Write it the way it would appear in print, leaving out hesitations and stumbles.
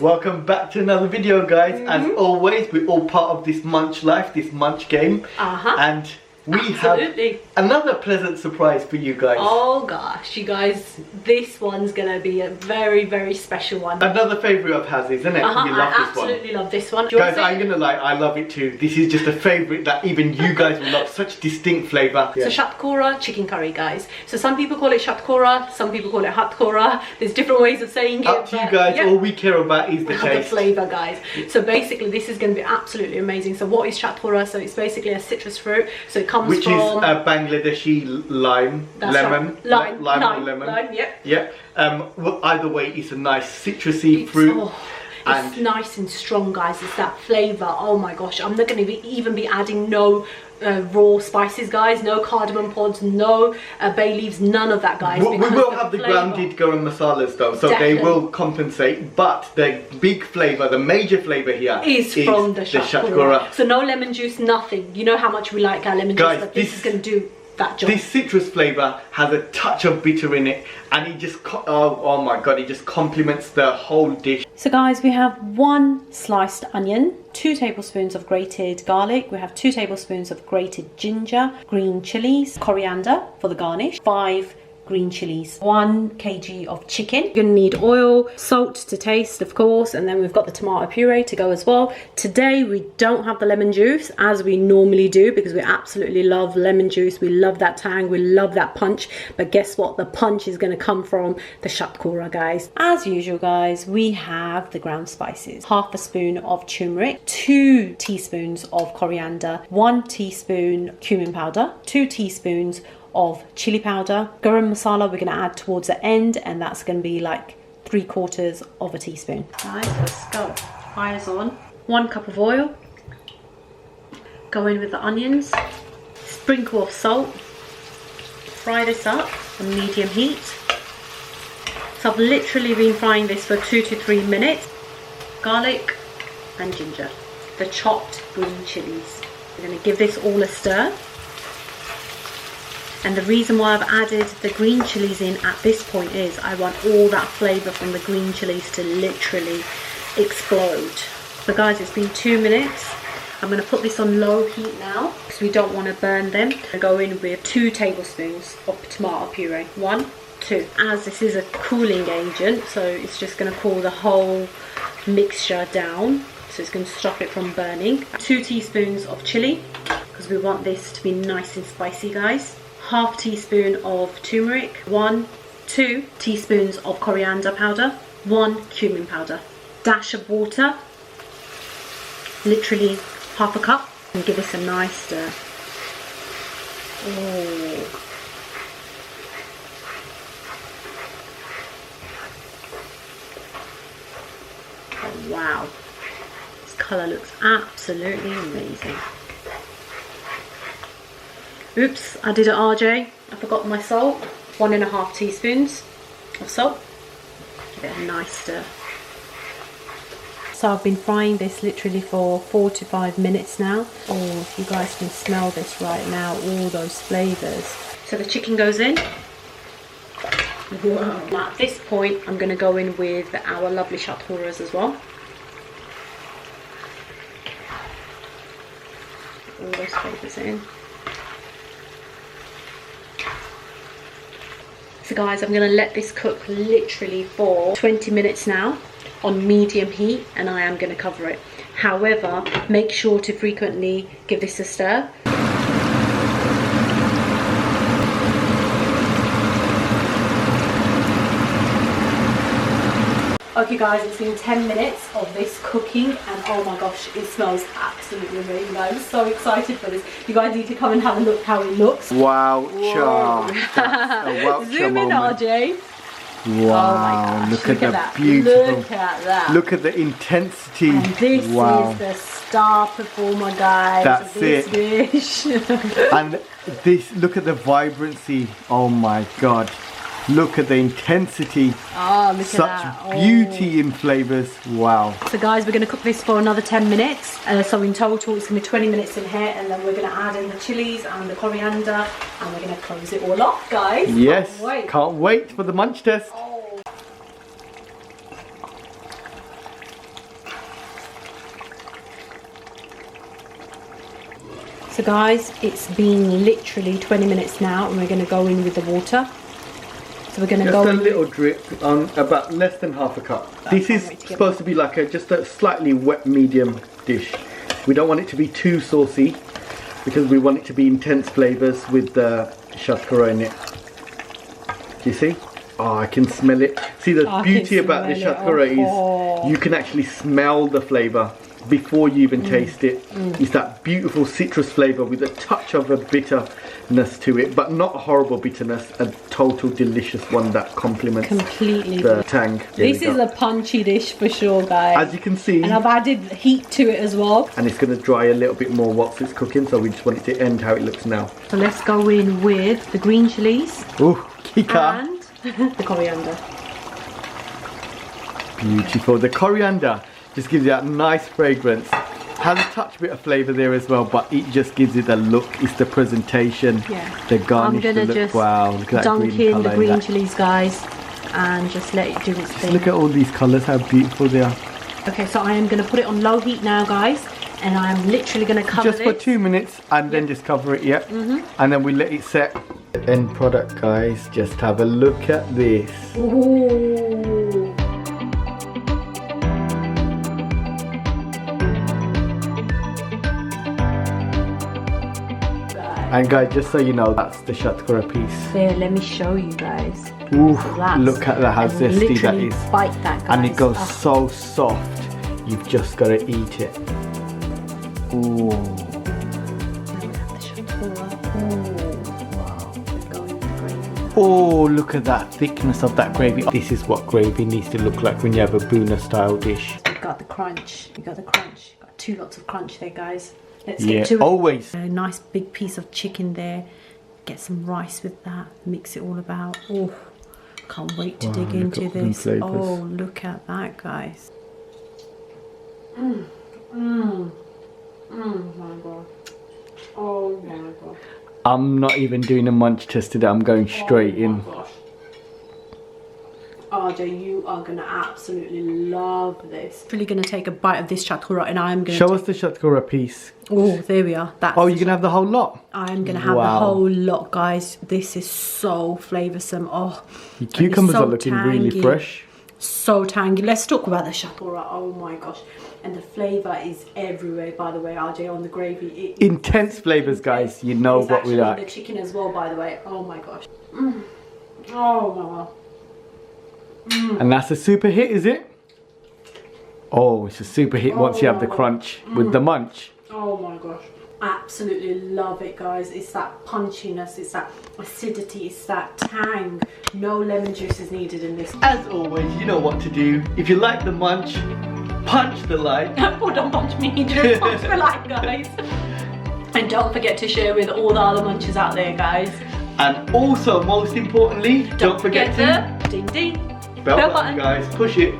Welcome back to another video, guys. As always, we're all part of this munch life, this munch game. And we have another pleasant surprise for you guys. Oh gosh, you guys, this one's gonna be a very, very special one. Another favourite of Hazzy's, isn't it? You love this one. I absolutely love this one. Guys, I'm gonna lie, I love it too. This is just a favourite that even you guys will love. Such distinct flavour. So shatkora chicken curry, guys. So some people call it shatkora, some people call it hatkora. There's different ways of saying it. Up to you guys. All we care about is the taste. The flavour, guys. So basically, this is going to be absolutely amazing. So what is shatkora? So it's basically a citrus fruit. So it comes which from... is a Bangladeshi lime. That's lemon. Right. Lime or lemon. Lime, yep. Yep. Well, either way, it's a nice citrusy fruit. It's nice and strong, guys. It's that flavour. Oh my gosh. I'm not going to even be adding no raw spices, guys. No cardamom pods, no bay leaves, none of that, guys. We will have the grounded garam masalas though, so they will compensate. But the big flavour, the major flavour here is from the shatkora. So no lemon juice, nothing. You know how much we like our lemon juice, but this is going to do that job. This citrus flavour has a touch of bitter in it, and it just oh my god, it just complements the whole dish. So guys, we have 1 sliced onion, 2 tablespoons of grated garlic, we have 2 tablespoons of grated ginger, green chillies, coriander for the garnish, 5 green chillies, 1 kg of chicken. You're gonna need oil, salt to taste, of course, and then we've got the tomato puree to go as well. Today we don't have the lemon juice as we normally do because we absolutely love lemon juice. We love that tang, we love that punch, but guess what? The punch is gonna come from the shatkora, guys. As usual, guys, we have the ground spices. 1/2 spoon of turmeric, 2 teaspoons of coriander, 1 teaspoon cumin powder, 2 teaspoons of chili powder. Garam masala we're going to add towards the end, and that's going to be like 3/4 of a teaspoon. Right, let's go. Fire's on. 1 cup of oil. Go in with the onions. Sprinkle of salt. Fry this up on medium heat. So I've literally been frying this for 2 to 3 minutes. Garlic and ginger. The chopped green chilies. We're going to give this all a stir. And the reason why I've added the green chilies in at this point is I want all that flavour from the green chilies to literally explode. So guys, it's been 2 minutes. I'm going to put this on low heat now because we don't want to burn them. I go in with 2 tablespoons of tomato puree. 1, 2. As this is a cooling agent, so it's just going to cool the whole mixture down. So it's going to stop it from burning. 2 teaspoons of chilli because we want this to be nice and spicy, guys. 1/2 teaspoon of turmeric, 2 teaspoons of coriander powder, 1 cumin powder, dash of water, literally 1/2 cup, and give this a nice stir. Oh wow, this colour looks absolutely amazing. Oops, I did it, RJ. I forgot my salt. 1.5 teaspoons of salt. Give it a nice stir. So I've been frying this literally for 4 to 5 minutes now. Oh, if you guys can smell this right now, all those flavours. So the chicken goes in. Wow. Now at this point, I'm going to go in with our lovely shatkoras as well. All those flavours in. So guys, I'm going to let this cook literally for 20 minutes now on medium heat, and I am going to cover it. However, make sure to frequently give this a stir. Okay guys, it's been 10 minutes of this cooking, and oh my gosh, it smells absolutely amazing. I'm so excited for this. You guys need to come and have a look how it looks. Wow, Zoom in, RJ. Wow, oh my gosh, look at that. Beautiful. Look at that. Look at the intensity. And this is the star performer, guys. That's this it. Dish. And this, look at the vibrancy. Oh my god. Look at the intensity. Oh, look Such at that. beauty in flavours. Wow. So guys, we're going to cook this for another 10 minutes. So in total, it's going to be 20 minutes in here. And then we're going to add in the chilies and the coriander. And we're going to close it all off, guys. Yes. Can't wait for the munch test. Oh. So guys, it's been literally 20 minutes now, and we're going to go in with the water. So we're going to go in. Just a little drip on about less than half a cup. This is supposed to be like just a slightly wet medium dish. We don't want it to be too saucy because we want it to be intense flavours with the shatkora in it. Do you see? Oh, I can smell it. See, the beauty about the shatkora is you can actually smell the flavour before you even taste it. It's that beautiful citrus flavour with a touch of a bitterness to it, but not a horrible bitterness, a total delicious one that complements the tang. This is a punchy dish for sure, guys. As you can see. And I've added heat to it as well. And it's going to dry a little bit more whilst it's cooking, so we just want it to end how it looks now. So let's go in with the green chilies. Ooh, kika. And the coriander. Beautiful. The coriander just gives you that nice fragrance. Has a touch bit of flavour there as well, but it just gives it the look. It's the presentation, the garnish, the look. Just wow, look at that dunk green in the colour green chilies, guys, and just let it do its thing. Look at all these colours, how beautiful they are. Okay, so I am going to put it on low heat now, guys, and I am literally going to cover just for 2 minutes, and then just cover it, and then we let it set. The end product, guys, just have a look at this. Ooh. And guys, just so you know, that's the shatkora piece. There, let me show you guys. Ooh, look at that, how zesty that is. Bite that, guys. And it goes so soft. You've just got to eat it. Ooh. Oh, look at that thickness of that gravy. This is what gravy needs to look like when you have a Boona style dish. You got the crunch. You got the crunch. Got 2 lots of crunch there, guys. Let's get to it. Always. A nice big piece of chicken there. Get some rice with that. Mix it all about. Oh, can't wait to dig into this. Oh, look at that, guys. My God. Oh my God. I'm not even doing a munch test today. I'm going straight in. Gosh. RJ, you are going to absolutely love this. Really going to take a bite of this shatkora, and I'm going to... Show us the shatkora piece. Oh, there we are. That's you're going to have the whole lot? I'm going to have the whole lot, guys. This is so flavoursome. Oh, your cucumbers are looking really fresh. So tangy. Let's talk about the shatkora. Oh my gosh. And the flavour is everywhere, by the way, RJ, on the gravy. Intense flavours, guys. You know what we like. The chicken as well, by the way. Oh my gosh. Oh my God. And that's a super hit, is it? Oh, it's a super hit once you have the crunch with the munch. Oh my gosh. Absolutely love it, guys. It's that punchiness, it's that acidity, it's that tang. No lemon juice is needed in this. As always, you know what to do. If you like the munch, punch the like. Oh, don't punch me, just punch the like, guys. And don't forget to share with all the other munchers out there, guys. And also, most importantly, don't forget to ding ding bell button, guys. Push it.